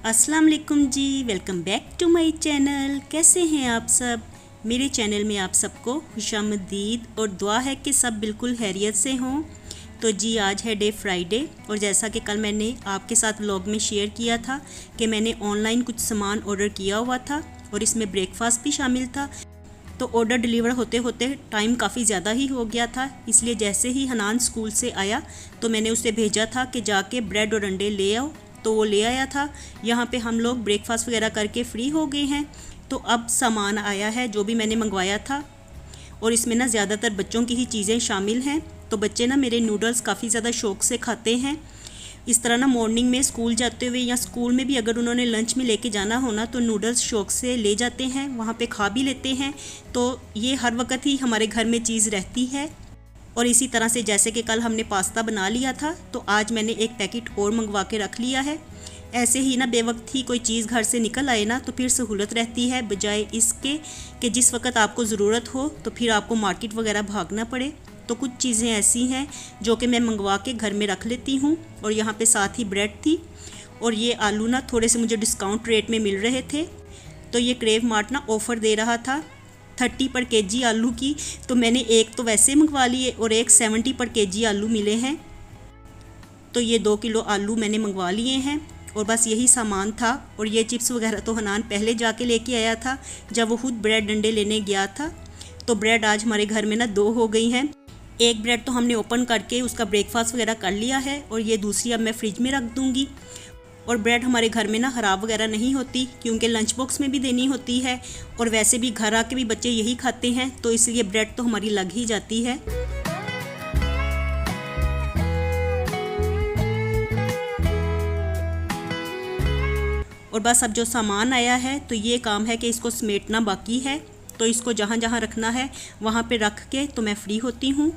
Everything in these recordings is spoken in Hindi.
अस्सलाम वालेकुम जी, welcome back to my channel. कैसे हैं आप सब? मेरे चैनल में आप सबको खुशामदीद और दुआ है कि सब बिल्कुल खैरियत से हों। तो जी आज है डे फ्राइडे और जैसा कि कल मैंने आपके साथ व्लॉग में शेयर किया था कि मैंने ऑनलाइन कुछ सामान ऑर्डर किया हुआ था और इसमें ब्रेकफास्ट भी शामिल था। तो ऑर्डर डिलीवर होते होते टाइम काफ़ी ज़्यादा ही हो गया था, इसलिए जैसे ही हनान स्कूल से आया तो मैंने उसे भेजा था कि जाके ब्रेड और अंडे ले आओ। तो वो ले आया था। यहाँ पे हम लोग ब्रेकफास्ट वगैरह करके फ्री हो गए हैं। तो अब सामान आया है जो भी मैंने मंगवाया था और इसमें ना ज़्यादातर बच्चों की ही चीज़ें शामिल हैं। तो बच्चे ना मेरे नूडल्स काफ़ी ज़्यादा शौक़ से खाते हैं। इस तरह ना मॉर्निंग में स्कूल जाते हुए या स्कूल में भी अगर उन्होंने लंच में लेके जाना हो ना तो नूडल्स शौक़ से ले जाते हैं, वहाँ पे खा भी लेते हैं। तो ये हर वक्त ही हमारे घर में चीज़ रहती है। और इसी तरह से जैसे कि कल हमने पास्ता बना लिया था तो आज मैंने एक पैकेट और मंगवा के रख लिया है। ऐसे ही ना बेवक्त ही कोई चीज़ घर से निकल आए ना तो फिर सहूलत रहती है, बजाय इसके कि जिस वक्त आपको ज़रूरत हो तो फिर आपको मार्केट वगैरह भागना पड़े। तो कुछ चीज़ें ऐसी हैं जो कि मैं मंगवा के घर में रख लेती हूँ। और यहाँ पे साथ ही ब्रेड थी और ये आलू ना थोड़े से मुझे डिस्काउंट रेट में मिल रहे थे। तो ये क्रेव मार्ट ना ऑफ़र दे रहा था 30 पर केजी आलू की। तो मैंने एक तो वैसे मंगवा लिए और एक 70 पर केजी आलू मिले हैं। तो ये 2 किलो आलू मैंने मंगवा लिए हैं और बस यही सामान था। और ये चिप्स वगैरह तो हनान पहले जाके लेके आया था जब वो खुद ब्रेड डंडे लेने गया था। तो ब्रेड आज हमारे घर में ना 2 हो गई हैं। एक ब्रेड तो हमने ओपन करके उसका ब्रेकफास्ट वगैरह कर लिया है और ये दूसरी अब मैं फ्रिज में रख दूँगी। और ब्रेड हमारे घर में ना ख़राब वगैरह नहीं होती क्योंकि लंच बॉक्स में भी देनी होती है और वैसे भी घर आके भी बच्चे यही खाते हैं, तो इसलिए ब्रेड तो हमारी लग ही जाती है। और बस अब जो सामान आया है तो ये काम है कि इसको समेटना बाकी है। तो इसको जहाँ जहाँ रखना है वहाँ पे रख के तो मैं फ्री होती हूँ।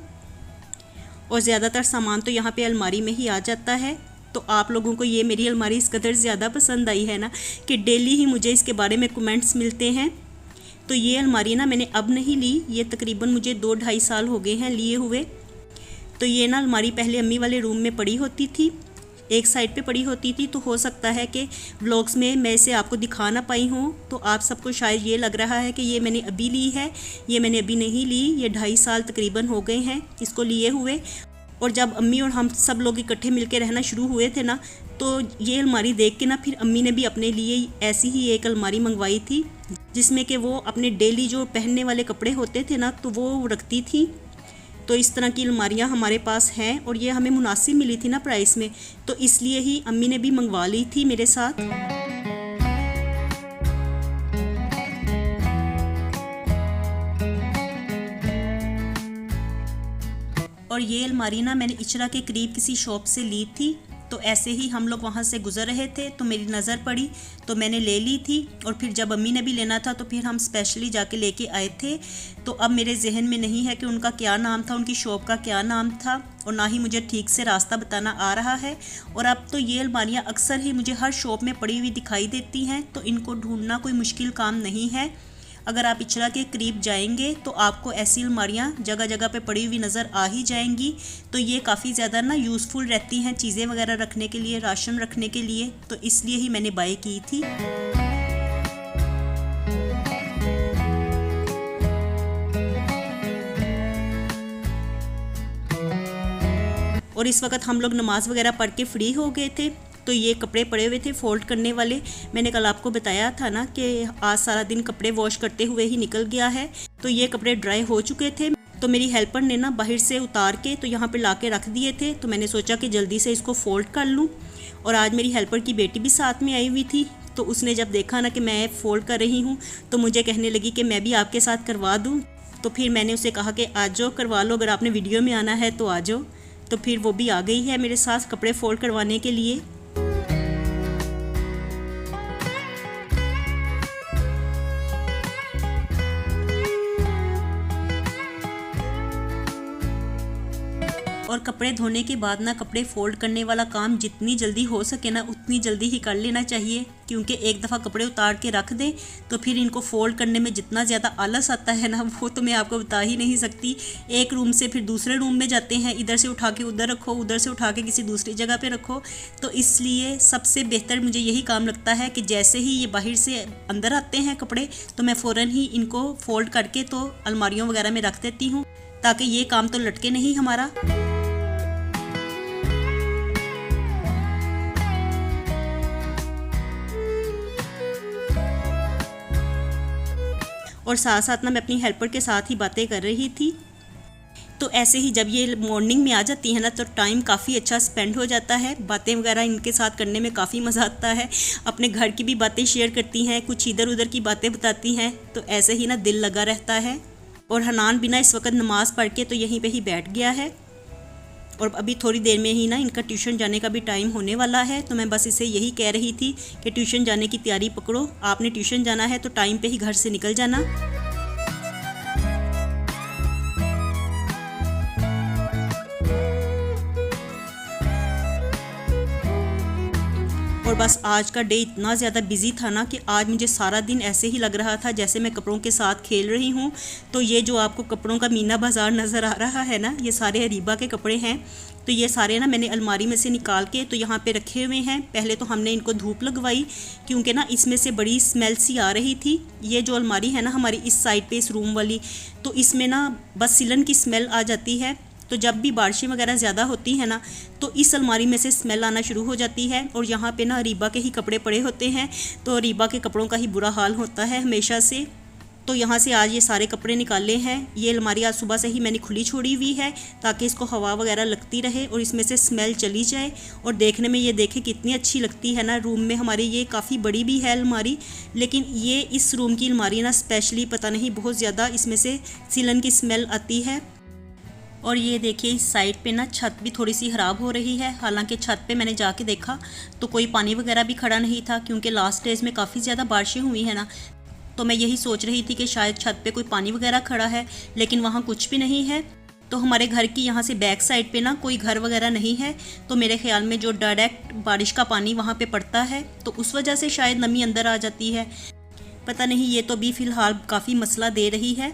और ज़्यादातर सामान तो यहाँ पे अलमारी में ही आ जाता है। तो आप लोगों को ये मेरी अलमारी इस कदर ज़्यादा पसंद आई है ना कि डेली ही मुझे इसके बारे में कमेंट्स मिलते हैं। तो ये अलमारी ना मैंने अब नहीं ली, ये तकरीबन मुझे 2-2.5 साल हो गए हैं लिए हुए। तो ये ना अलमारी पहले अम्मी वाले रूम में पड़ी होती थी, एक साइड पे पड़ी होती थी। तो हो सकता है कि व्लॉग्स में मैं इसे आपको दिखा ना पाई हूँ, तो आप सबको शायद ये लग रहा है कि ये मैंने अभी ली है। ये मैंने अभी नहीं ली, ये 2.5 साल तकरीबन हो गए हैं इसको लिए हुए। और जब अम्मी और हम सब लोग इकट्ठे मिलके रहना शुरू हुए थे ना तो ये अलमारी देख के ना फिर अम्मी ने भी अपने लिए ऐसी ही एक अलमारी मंगवाई थी जिसमें कि वो अपने डेली जो पहनने वाले कपड़े होते थे ना तो वो रखती थी। तो इस तरह की अलमारियाँ हमारे पास हैं और ये हमें मुनासिब मिली थी ना प्राइस में, तो इसलिए ही अम्मी ने भी मंगवा ली थी मेरे साथ। और ये अलमारी ना मैंने इचरा के करीब किसी शॉप से ली थी। तो ऐसे ही हम लोग वहाँ से गुज़र रहे थे तो मेरी नज़र पड़ी तो मैंने ले ली थी। और फिर जब अम्मी ने भी लेना था तो फिर हम स्पेशली जाके लेके आए थे। तो अब मेरे जहन में नहीं है कि उनका क्या नाम था, उनकी शॉप का क्या नाम था, और ना ही मुझे ठीक से रास्ता बताना आ रहा है। और अब तो ये अलमारियाँ अक्सर ही मुझे हर शॉप में पड़ी हुई दिखाई देती हैं, तो इनको ढूंढना कोई मुश्किल काम नहीं है। अगर आप इचरा के करीब जाएंगे तो आपको ऐसी अलमारियाँ जगह जगह पे पड़ी हुई नज़र आ ही जाएंगी। तो ये काफ़ी ज़्यादा ना यूज़फुल रहती हैं चीज़ें वगैरह रखने के लिए, राशन रखने के लिए। तो इसलिए ही मैंने बाय की थी। और इस वक्त हम लोग नमाज वगैरह पढ़ के फ्री हो गए थे। तो ये कपड़े पड़े हुए थे फोल्ड करने वाले। मैंने कल आपको बताया था ना कि आज सारा दिन कपड़े वॉश करते हुए ही निकल गया है। तो ये कपड़े ड्राई हो चुके थे तो मेरी हेल्पर ने ना बाहर से उतार के तो यहाँ पे ला के रख दिए थे। तो मैंने सोचा कि जल्दी से इसको फ़ोल्ड कर लूँ। और आज मेरी हेल्पर की बेटी भी साथ में आई हुई थी। तो उसने जब देखा ना कि मैं फ़ोल्ड कर रही हूँ तो मुझे कहने लगी कि मैं भी आपके साथ करवा दूँ। तो फिर मैंने उसे कहा कि आ जाओ करवा लो, अगर आपने वीडियो में आना है तो आ जाओ। तो फिर वो भी आ गई है मेरे साथ कपड़े फ़ोल्ड करवाने के लिए। और कपड़े धोने के बाद ना कपड़े फोल्ड करने वाला काम जितनी जल्दी हो सके ना उतनी जल्दी ही कर लेना चाहिए, क्योंकि एक दफ़ा कपड़े उतार के रख दें तो फिर इनको फोल्ड करने में जितना ज़्यादा आलस आता है ना वो तो मैं आपको बता ही नहीं सकती। एक रूम से फिर दूसरे रूम में जाते हैं, इधर से उठा के उधर रखो, उधर से उठा के किसी दूसरी जगह पे रखो। तो इसलिए सबसे बेहतर मुझे यही काम लगता है कि जैसे ही ये बाहर से अंदर आते हैं कपड़े तो मैं फ़ौरन ही इनको फोल्ड करके तो अलमारियों वगैरह में रख देती हूँ, ताकि ये काम तो लटके नहीं हमारा। और साथ साथ ना मैं अपनी हेल्पर के साथ ही बातें कर रही थी। तो ऐसे ही जब ये मॉर्निंग में आ जाती है ना तो टाइम काफ़ी अच्छा स्पेंड हो जाता है, बातें वगैरह इनके साथ करने में काफ़ी मज़ा आता है। अपने घर की भी बातें शेयर करती हैं, कुछ इधर उधर की बातें बताती हैं, तो ऐसे ही ना दिल लगा रहता है। और हनान भी ना इस वक्त नमाज़ पढ़ के तो यहीं पे ही बैठ गया है, और अभी थोड़ी देर में ही ना इनका ट्यूशन जाने का भी टाइम होने वाला है। तो मैं बस इसे यही कह रही थी कि ट्यूशन जाने की तैयारी पकड़ो, आपने ट्यूशन जाना है तो टाइम पे ही घर से निकल जाना। और बस आज का डे इतना ज़्यादा बिजी था ना कि आज मुझे सारा दिन ऐसे ही लग रहा था जैसे मैं कपड़ों के साथ खेल रही हूँ। तो ये जो आपको कपड़ों का मीना बाज़ार नज़र आ रहा है ना, ये सारे अरीबा के कपड़े हैं। तो ये सारे ना मैंने अलमारी में से निकाल के तो यहाँ पे रखे हुए हैं। पहले तो हमने इनको धूप लगवाई, क्योंकि ना इसमें से बड़ी स्मेल सी आ रही थी। ये जो अलमारी है ना हमारी इस साइड पे, इस रूम वाली, तो इसमें ना बस सिलन की स्मेल आ जाती है। तो जब भी बारिशें वगैरह ज़्यादा होती हैं ना तो इस अलमारी में से स्मेल आना शुरू हो जाती है। और यहाँ पे ना अरीबा के ही कपड़े पड़े होते हैं, तो अरीबा के कपड़ों का ही बुरा हाल होता है हमेशा से। तो यहाँ से आज ये सारे कपड़े निकाले हैं। ये अलमारी आज सुबह से ही मैंने खुली छोड़ी हुई है ताकि इसको हवा वगैरह लगती रहे और इसमें से स्मेल चली जाए। और देखने में ये देखें कितनी अच्छी लगती है ना। रूम में हमारी ये काफ़ी बड़ी भी है अलमारी, लेकिन ये इस रूम की अलमारी ना स्पेशली पता नहीं बहुत ज़्यादा इसमें से सिलन की स्मेल आती है। और ये देखिए इस साइड पे ना छत भी थोड़ी सी ख़राब हो रही है। हालांकि छत पे मैंने जाके देखा तो कोई पानी वगैरह भी खड़ा नहीं था, क्योंकि लास्ट डेज़ में काफ़ी ज़्यादा बारिशें हुई है ना। तो मैं यही सोच रही थी कि शायद छत पे कोई पानी वगैरह खड़ा है, लेकिन वहाँ कुछ भी नहीं है। तो हमारे घर की यहाँ से बैक साइड पे ना कोई घर वगैरह नहीं है, तो मेरे ख्याल में जो डायरेक्ट बारिश का पानी वहाँ पे पड़ता है तो उस वजह से शायद नमी अंदर आ जाती है, पता नहीं। ये तो भी फ़िलहाल काफ़ी मसला दे रही है।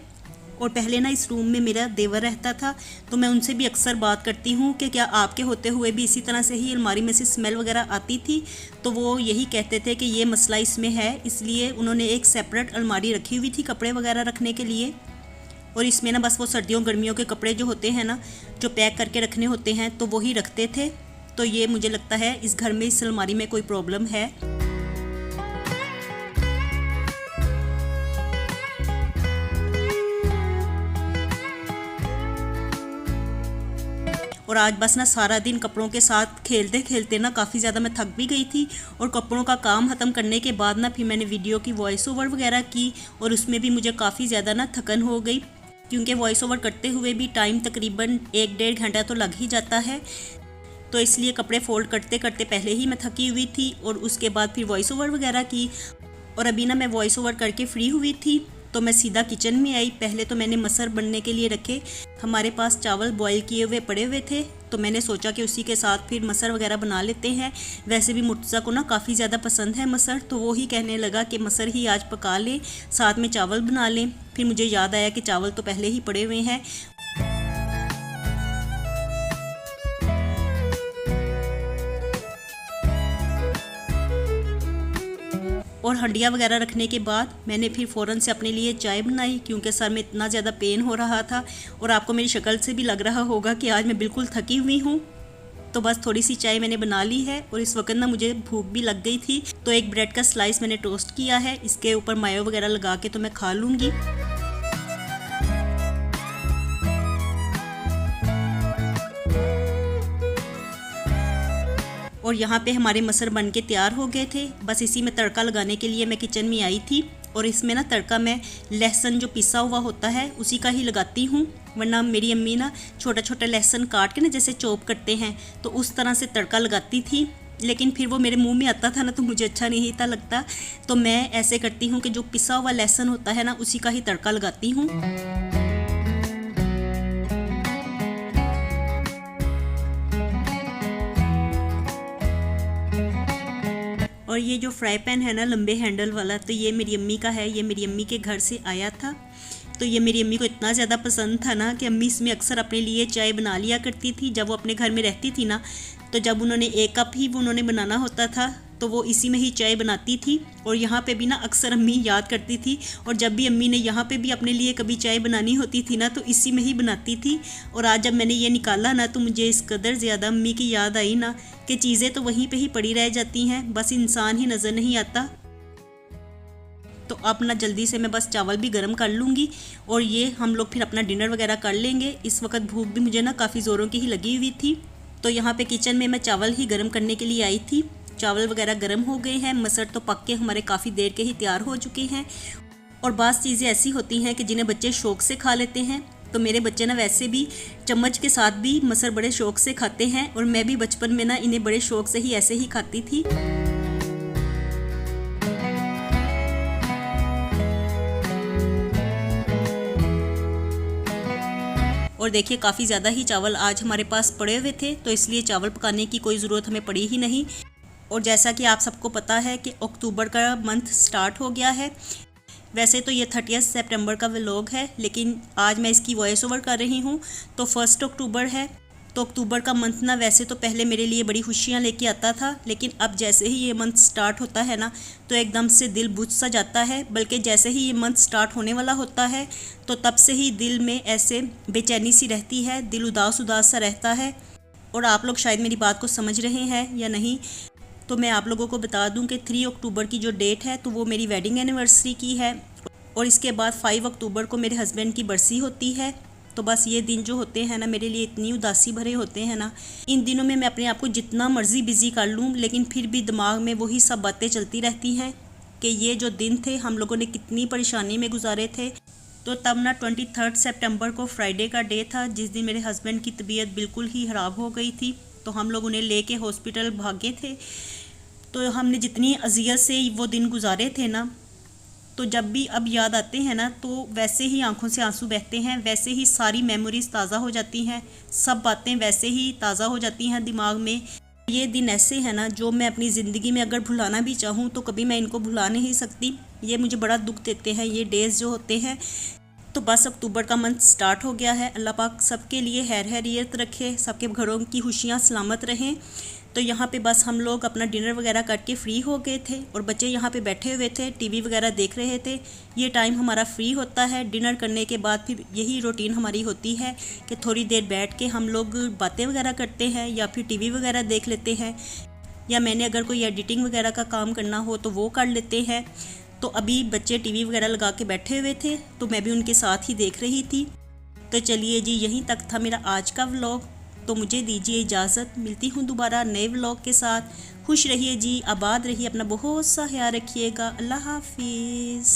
और पहले ना इस रूम में मेरा देवर रहता था, तो मैं उनसे भी अक्सर बात करती हूँ कि क्या आपके होते हुए भी इसी तरह से ही अलमारी में से स्मेल वगैरह आती थी। तो वो यही कहते थे कि ये मसला इसमें है, इसलिए उन्होंने एक सेपरेट अलमारी रखी हुई थी कपड़े वगैरह रखने के लिए। और इसमें ना बस वो सर्दियों गर्मियों के कपड़े जो होते हैं ना, जो पैक करके रखने होते हैं, तो वही रखते थे। तो ये मुझे लगता है इस घर में, इस अलमारी में कोई प्रॉब्लम है। और आज बस ना सारा दिन कपड़ों के साथ खेलते खेलते ना काफ़ी ज़्यादा मैं थक भी गई थी। और कपड़ों का काम ख़त्म करने के बाद ना फिर मैंने वीडियो की वॉइस ओवर वगैरह की, और उसमें भी मुझे काफ़ी ज़्यादा ना थकन हो गई, क्योंकि वॉइस ओवर करते हुए भी टाइम तकरीबन 1-1.5 घंटा तो लग ही जाता है। तो इसलिए कपड़े फोल्ड करते करते पहले ही मैं थकी हुई थी, और उसके बाद फिर वॉइस ओवर वगैरह की। और अभी ना मैं वॉइस ओवर करके फ्री हुई थी तो मैं सीधा किचन में आई। पहले तो मैंने मसर बनने के लिए रखे, हमारे पास चावल बॉईल किए हुए पड़े हुए थे, तो मैंने सोचा कि उसी के साथ फिर मसर वगैरह बना लेते हैं। वैसे भी मुर्तज़ा को ना काफ़ी ज़्यादा पसंद है मसर, तो वो ही कहने लगा कि मसर ही आज पका लें, साथ में चावल बना लें। फिर मुझे याद आया कि चावल तो पहले ही पड़े हुए हैं। और हंडिया वगैरह रखने के बाद मैंने फिर फ़ौरन से अपने लिए चाय बनाई, क्योंकि सर में इतना ज़्यादा पेन हो रहा था। और आपको मेरी शक्ल से भी लग रहा होगा कि आज मैं बिल्कुल थकी हुई हूँ। तो बस थोड़ी सी चाय मैंने बना ली है, और इस वक्त ना मुझे भूख भी लग गई थी। तो एक ब्रेड का स्लाइस मैंने टोस्ट किया है, इसके ऊपर मायो वगैरह लगा के तो मैं खा लूँगी। और यहाँ पे हमारे मसर बन के तैयार हो गए थे। बस इसी में तड़का लगाने के लिए मैं किचन में आई थी, और इसमें ना तड़का मैं लहसुन जो पिसा हुआ होता है उसी का ही लगाती हूँ, वरना मेरी अम्मी ना छोटा छोटा लहसुन काट के ना जैसे चॉप करते हैं तो उस तरह से तड़का लगाती थी। लेकिन फिर वो मेरे मुंह में आता था ना तो मुझे अच्छा नहीं था लगता, तो मैं ऐसे करती हूँ कि जो पिसा हुआ लहसुन होता है ना उसी का ही तड़का लगाती हूँ। और ये जो फ्राई पैन है ना लंबे हैंडल वाला, तो ये मेरी अम्मी का है। ये मेरी अम्मी के घर से आया था, तो ये मेरी अम्मी को इतना ज़्यादा पसंद था ना कि अम्मी इसमें अक्सर अपने लिए चाय बना लिया करती थी। जब वो अपने घर में रहती थी ना, तो जब उन्होंने 1 कप ही वो उन्होंने बनाना होता था, तो वो इसी में ही चाय बनाती थी। और यहाँ पे भी ना अक्सर अम्मी याद करती थी, और जब भी अम्मी ने यहाँ पे भी अपने लिए कभी चाय बनानी होती थी ना, तो इसी में ही बनाती थी। और आज जब मैंने ये निकाला ना, तो मुझे इस कदर ज़्यादा अम्मी की याद आई ना कि चीज़ें तो वहीं पे ही पड़ी रह जाती हैं, बस इंसान ही नज़र नहीं आता। तो अब ना जल्दी से मैं बस चावल भी गर्म कर लूँगी और ये हम लोग फिर अपना डिनर वगैरह कर लेंगे। इस वक्त भूख भी मुझे ना काफ़ी ज़ोरों की ही लगी हुई थी, तो यहाँ पे किचन में मैं चावल ही गर्म करने के लिए आई थी। चावल वगैरह गर्म हो गए हैं, मसर तो पक के हमारे काफ़ी देर के ही तैयार हो चुके हैं। और बाज़ चीज़ें ऐसी होती हैं कि जिन्हें बच्चे शौक़ से खा लेते हैं, तो मेरे बच्चे ना वैसे भी चम्मच के साथ भी मसर बड़े शौक़ से खाते हैं, और मैं भी बचपन में ना इन्हें बड़े शौक़ से ही ऐसे ही खाती थी। और देखिए काफ़ी ज़्यादा ही चावल आज हमारे पास पड़े हुए थे, तो इसलिए चावल पकाने की कोई ज़रूरत हमें पड़ी ही नहीं। और जैसा कि आप सबको पता है कि अक्टूबर का मंथ स्टार्ट हो गया है। वैसे तो ये 30 सितंबर का व्लॉग है, लेकिन आज मैं इसकी वॉइस ओवर कर रही हूँ, तो 1 अक्टूबर है। तो अक्टूबर का मंथ ना वैसे तो पहले मेरे लिए बड़ी खुशियाँ लेके आता था, लेकिन अब जैसे ही ये मंथ स्टार्ट होता है ना, तो एकदम से दिल बुझ सा जाता है। बल्कि जैसे ही ये मंथ स्टार्ट होने वाला होता है, तो तब से ही दिल में ऐसे बेचैनी सी रहती है, दिल उदास उदास सा रहता है। और आप लोग शायद मेरी बात को समझ रहे हैं या नहीं, तो मैं आप लोगों को बता दूं कि 3 अक्टूबर की जो डेट है, तो वो मेरी वेडिंग एनिवर्सरी की है। और इसके बाद 5 अक्टूबर को मेरे हस्बैंड की बरसी होती है। तो बस ये दिन जो होते हैं ना, मेरे लिए इतनी उदासी भरे होते हैं ना। इन दिनों में मैं अपने आप को जितना मर्जी बिज़ी कर लूँ, लेकिन फिर भी दिमाग में वही सब बातें चलती रहती हैं कि ये जो दिन थे हम लोगों ने कितनी परेशानी में गुजारे थे। तो तब ना 23 सितंबर को फ्राइडे का डे था, जिस दिन मेरे हस्बैंड की तबीयत बिल्कुल ही ख़राब हो गई थी। तो हम लोग उन्हें लेके हॉस्पिटल भागे थे। तो हमने जितनी अजियत से वो दिन गुजारे थे ना, तो जब भी अब याद आते हैं ना, तो वैसे ही आंखों से आंसू बहते हैं, वैसे ही सारी मेमोरीज ताज़ा हो जाती हैं, सब बातें वैसे ही ताज़ा हो जाती हैं दिमाग में। ये दिन ऐसे हैं ना, जो मैं अपनी ज़िंदगी में अगर भुलाना भी चाहूँ तो कभी मैं इनको भुला नहीं सकती। ये मुझे बड़ा दुख देते हैं ये डेज़ जो होते हैं। तो बस अक्टूबर का मंथ स्टार्ट हो गया है। अल्लाह पाक सबके लिए खैरियत रखे, सबके घरों की खुशियाँ सलामत रहें। तो यहाँ पे बस हम लोग अपना डिनर वगैरह करके फ्री हो गए थे, और बच्चे यहाँ पे बैठे हुए थे, टीवी वगैरह देख रहे थे। ये टाइम हमारा फ्री होता है डिनर करने के बाद। फिर यही रूटीन हमारी होती है कि थोड़ी देर बैठ के हम लोग बातें वगैरह करते हैं, या फिर टीवी वगैरह देख लेते हैं, या मैंने अगर कोई एडिटिंग वगैरह का काम करना हो तो वो कर लेते हैं। तो अभी बच्चे टीवी वगैरह लगा के बैठे हुए थे, तो मैं भी उनके साथ ही देख रही थी। तो चलिए जी, यहीं तक था मेरा आज का व्लॉग। तो मुझे दीजिए इजाज़त, मिलती हूँ दोबारा नए व्लॉग के साथ। खुश रहिए जी, आबाद रहिए, अपना बहुत सा ख्याल रखिएगा। अल्लाह हाफिज़।